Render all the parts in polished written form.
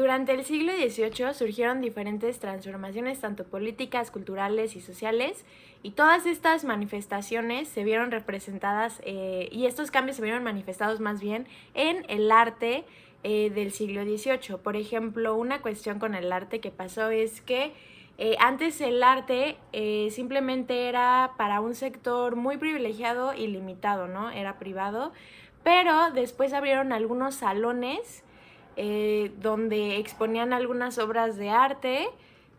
Durante el siglo XVIII surgieron diferentes transformaciones tanto políticas, culturales y sociales, y todas estas manifestaciones se vieron representadas, y estos cambios se vieron manifestados más bien en el arte del siglo XVIII. Por ejemplo, una cuestión con el arte que pasó es que antes el arte simplemente era para un sector muy privilegiado y limitado, ¿no? Era privado, pero después abrieron algunos salones donde exponían algunas obras de arte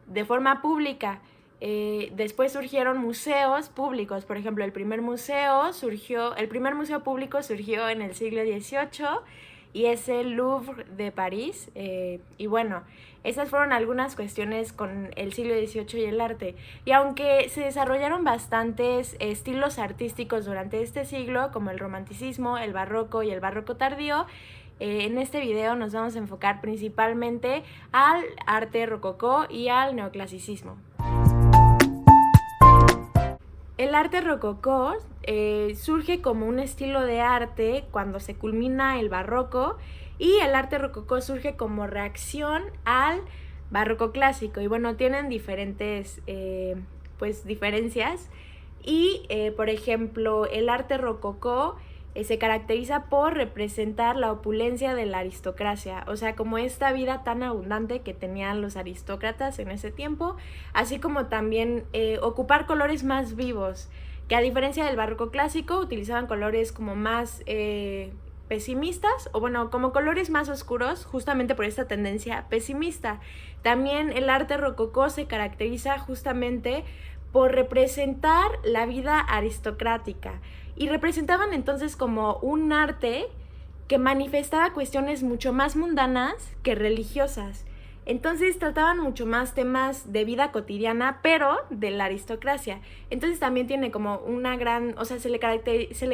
de forma pública. Después surgieron museos públicos. Por ejemplo, el primer museo público surgió en el siglo XVIII y es el Louvre de París. Y bueno, esas fueron algunas cuestiones con el siglo XVIII y el arte. Y aunque se desarrollaron bastantes estilos artísticos durante este siglo, como el romanticismo, el barroco y el barroco tardío, en este video nos vamos a enfocar principalmente al arte rococó y al neoclasicismo. El arte rococó surge como un estilo de arte cuando se culmina el barroco, y el arte rococó surge como reacción al barroco clásico. Y bueno, tienen diferentes diferencias. Y por ejemplo, el arte rococó se caracteriza por representar la opulencia de la aristocracia, o sea, como esta vida tan abundante que tenían los aristócratas en ese tiempo, así como también ocupar colores más vivos, que a diferencia del barroco clásico utilizaban colores como más pesimistas, o bueno, como colores más oscuros, justamente por esta tendencia pesimista. También el arte rococó se caracteriza justamente por representar la vida aristocrática, y representaban entonces como un arte que manifestaba cuestiones mucho más mundanas que religiosas. Entonces trataban mucho más temas de vida cotidiana, pero de la aristocracia. Entonces también tiene como una gran, o sea, se le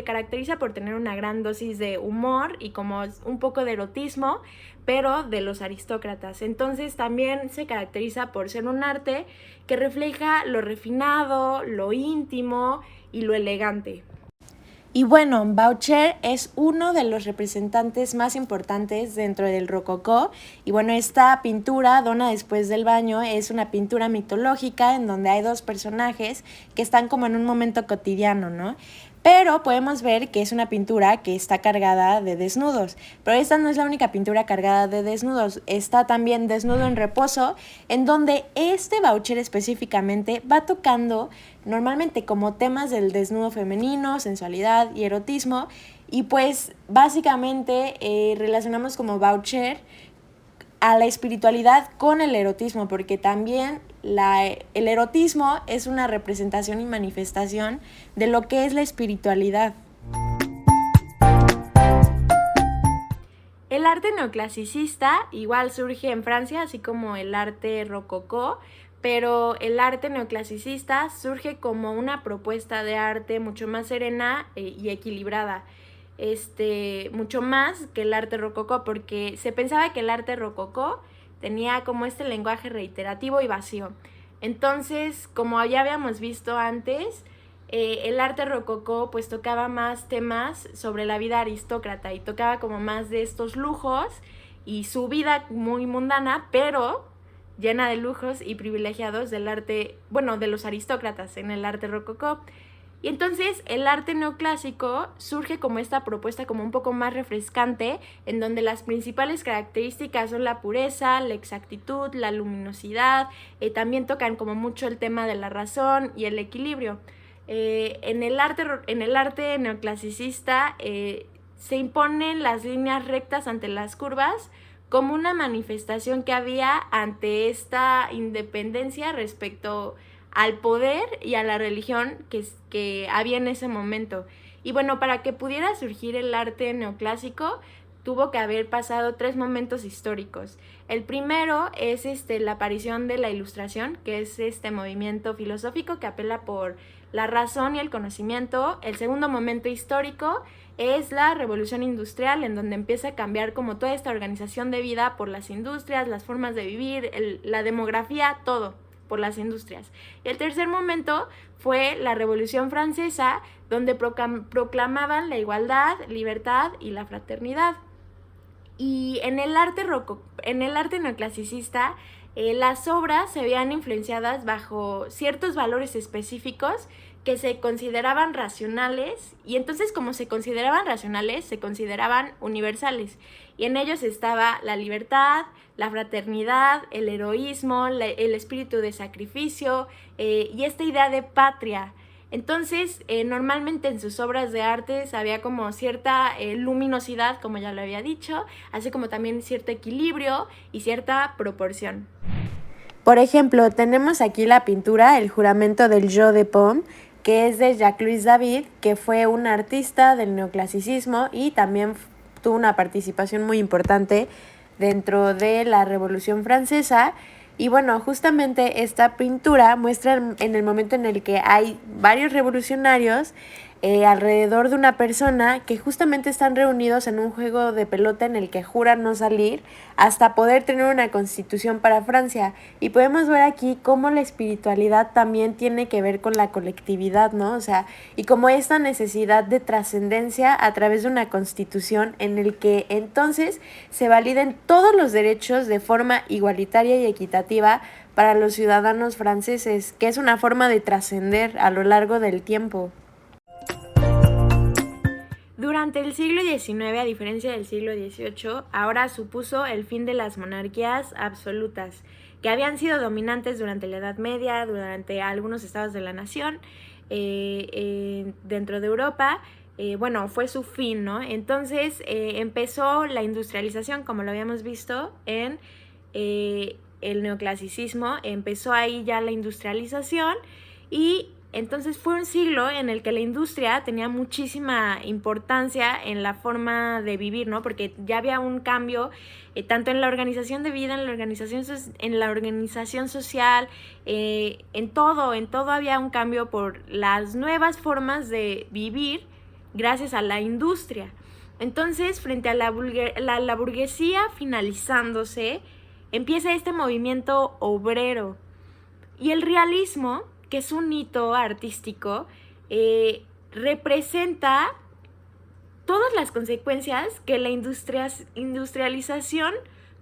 caracteriza por tener una gran dosis de humor y como un poco de erotismo, pero de los aristócratas. Entonces también se caracteriza por ser un arte que refleja lo refinado, lo íntimo y lo elegante. Y bueno, Boucher es uno de los representantes más importantes dentro del rococó. Y bueno, esta pintura, Donna después del baño, es una pintura mitológica en donde hay dos personajes que están como en un momento cotidiano, ¿no? Pero podemos ver que es una pintura que está cargada de desnudos. Pero esta no es la única pintura cargada de desnudos. Está también Desnudo en reposo, en donde este Boucher específicamente va tocando normalmente como temas del desnudo femenino, sensualidad y erotismo. Y pues básicamente relacionamos como Boucher a la espiritualidad con el erotismo, porque también el erotismo es una representación y manifestación de lo que es la espiritualidad. El arte neoclasicista igual surge en Francia, así como el arte rococó, pero el arte neoclasicista surge como una propuesta de arte mucho más serena y equilibrada. Mucho más que el arte rococó, porque se pensaba que el arte rococó tenía como este lenguaje reiterativo y vacío. Entonces, como ya habíamos visto antes, el arte rococó pues tocaba más temas sobre la vida aristócrata y tocaba como más de estos lujos y su vida muy mundana, pero llena de lujos y privilegiados del arte, bueno, de los aristócratas en el arte rococó. Y entonces el arte neoclásico surge como esta propuesta como un poco más refrescante, en donde las principales características son la pureza, la exactitud, la luminosidad, también tocan como mucho el tema de la razón y el equilibrio. En el arte neoclasicista se imponen las líneas rectas ante las curvas como una manifestación que había ante esta independencia respecto al poder y a la religión que había en ese momento. Y bueno, para que pudiera surgir el arte neoclásico, tuvo que haber pasado 3 momentos históricos. El primero es la aparición de la Ilustración, que es este movimiento filosófico que apela por la razón y el conocimiento. El segundo momento histórico es la Revolución Industrial, en donde empieza a cambiar como toda esta organización de vida por las industrias, las formas de vivir, la demografía, todo por las industrias. Y el tercer momento fue la Revolución Francesa, donde proclamaban la igualdad, libertad y la fraternidad. Y en el arte neoclasicista, las obras se veían influenciadas bajo ciertos valores específicos que se consideraban racionales, y entonces como se consideraban racionales, se consideraban universales, y en ellos estaba la libertad, la fraternidad, el heroísmo, el espíritu de sacrificio, y esta idea de patria. Entonces, normalmente en sus obras de arte había como cierta luminosidad, como ya lo había dicho, así como también cierto equilibrio y cierta proporción. Por ejemplo, tenemos aquí la pintura El juramento del Jeu de Paume, que es de Jacques-Louis David, que fue un artista del neoclasicismo y también tuvo una participación muy importante dentro de la Revolución Francesa. Y bueno, justamente esta pintura muestra en el momento en el que hay varios revolucionarios alrededor de una persona que justamente están reunidos en un juego de pelota en el que juran no salir hasta poder tener una constitución para Francia. Y podemos ver aquí cómo la espiritualidad también tiene que ver con la colectividad, ¿no? O sea, y como esta necesidad de trascendencia a través de una constitución en el que entonces se validen todos los derechos de forma igualitaria y equitativa para los ciudadanos franceses, que es una forma de trascender a lo largo del tiempo. Durante el siglo XIX, a diferencia del siglo XVIII, ahora supuso el fin de las monarquías absolutas, que habían sido dominantes durante la Edad Media, durante algunos estados de la nación, dentro de Europa. Bueno, fue su fin, ¿no? Entonces empezó la industrialización, como lo habíamos visto en el neoclasicismo, empezó ahí ya la industrialización, y entonces fue un siglo en el que la industria tenía muchísima importancia en la forma de vivir, ¿no? Porque ya había un cambio tanto en la organización de vida, en la organización social, en todo había un cambio por las nuevas formas de vivir gracias a la industria. Entonces, frente a la burguesía finalizándose, empieza este movimiento obrero. Y el realismo, que es un hito artístico, representa todas las consecuencias que la industrialización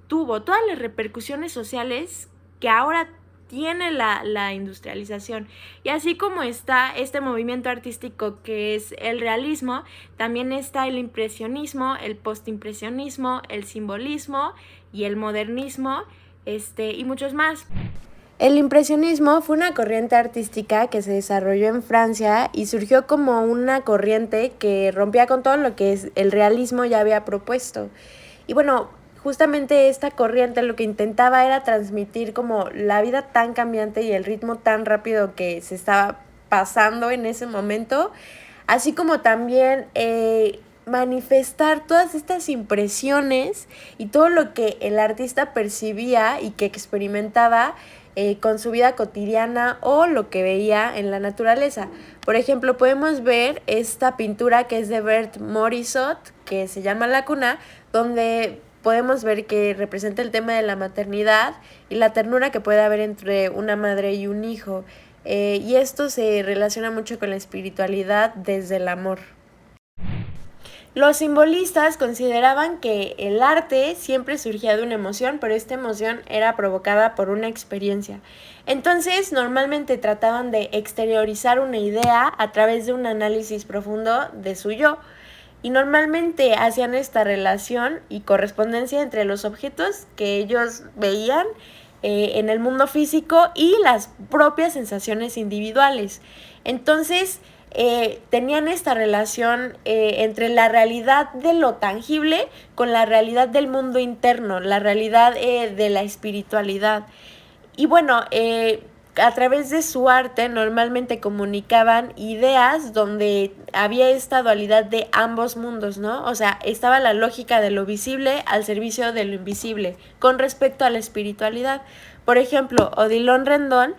tuvo, todas las repercusiones sociales que ahora tiene la industrialización. Y así como está este movimiento artístico que es el realismo, también está el impresionismo, el postimpresionismo, el simbolismo y el modernismo, y muchos más. El impresionismo fue una corriente artística que se desarrolló en Francia y surgió como una corriente que rompía con todo lo que el realismo ya había propuesto. Y bueno, justamente esta corriente lo que intentaba era transmitir como la vida tan cambiante y el ritmo tan rápido que se estaba pasando en ese momento, así como también manifestar todas estas impresiones y todo lo que el artista percibía y que experimentaba con su vida cotidiana o lo que veía en la naturaleza. Por ejemplo, podemos ver esta pintura que es de Bert Morisot, que se llama La Cuna, donde podemos ver que representa el tema de la maternidad y la ternura que puede haber entre una madre y un hijo. Y esto se relaciona mucho con la espiritualidad desde el amor. Los simbolistas consideraban que el arte siempre surgía de una emoción, pero esta emoción era provocada por una experiencia. Entonces, normalmente trataban de exteriorizar una idea a través de un análisis profundo de su yo. Y normalmente hacían esta relación y correspondencia entre los objetos que ellos veían en el mundo físico y las propias sensaciones individuales. Entonces, tenían esta relación entre la realidad de lo tangible con la realidad del mundo interno, la realidad de la espiritualidad. Y bueno, a través de su arte normalmente comunicaban ideas donde había esta dualidad de ambos mundos, ¿no? O sea, estaba la lógica de lo visible al servicio de lo invisible con respecto a la espiritualidad. Por ejemplo, Odilon Rendón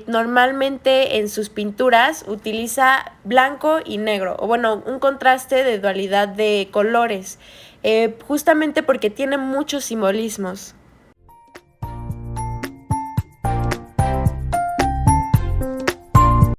normalmente en sus pinturas utiliza blanco y negro, o bueno, un contraste de dualidad de colores, justamente porque tiene muchos simbolismos.